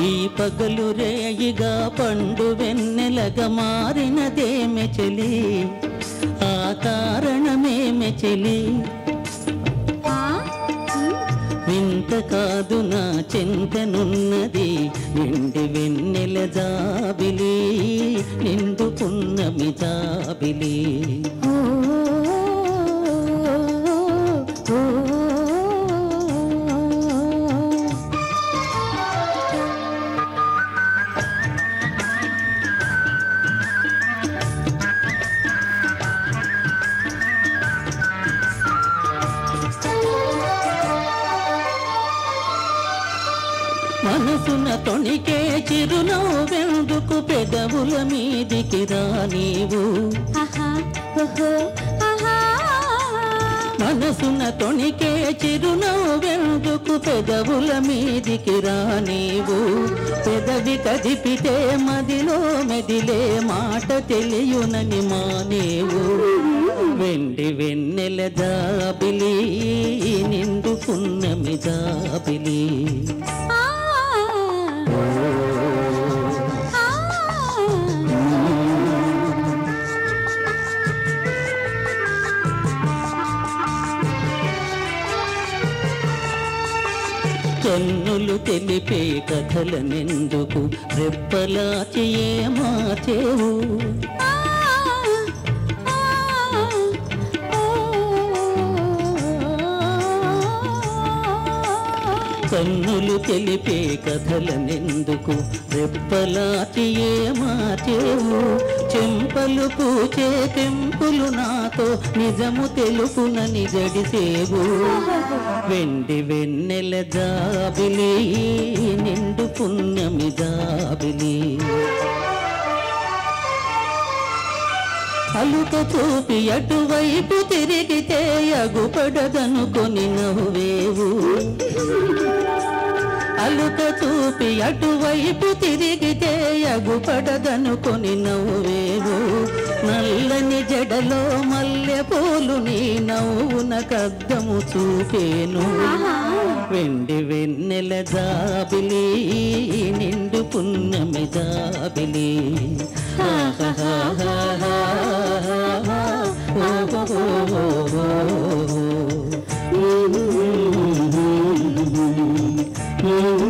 ఈ పగలు రేయిగా పండు వెన్నెలగా మారినదేమె చెలి ఆ కారణమేమె చెలి వింత కాదు నా చింతనున్నది నిండి వెన్నెల జాబిలి నిండు పున్నమి జాబిలి మనసున తొణికే చిరునవ్వెందుకు పెదవుల మీదికి రా నీవు మనసున తొణికే చిరునవ్వెందుకు పెదవుల మీదికి రా నీవు పెదవి కదిపితే మదిలో మెదిలే మాట తెలియునని మానేవు వెండి వెన్నెల జాబిలి నిండు పున్నమి జాబిలి కన్నులు తెలిపే కథలనెందుకు రెప్పలాచి ఏమాచేవు కన్నులు తెలిపే కథలనెందుకు రెప్పలాచి ఏమాచేవు చెంపలు పూచే తెంపులు నాతో నిజము తెలుపునని జడిసేవు వెండి వెన్నెల జాబిలి నిండు పున్నమి జాబిలి అలుక చూపి అటువైపు తిరిగితే అగుపడదనుకొని నవ్వేవు అలుక చూపి అటువైపు తిరిగితే అగుపడదనుకొని నవ్వేవు నల్లని జడలో మల్లె పూలు నీ నవ్వున కద్దము చూపేను వెండి వెన్నెల జాబిలి నిండు పున్నమి జాబిలి ఓ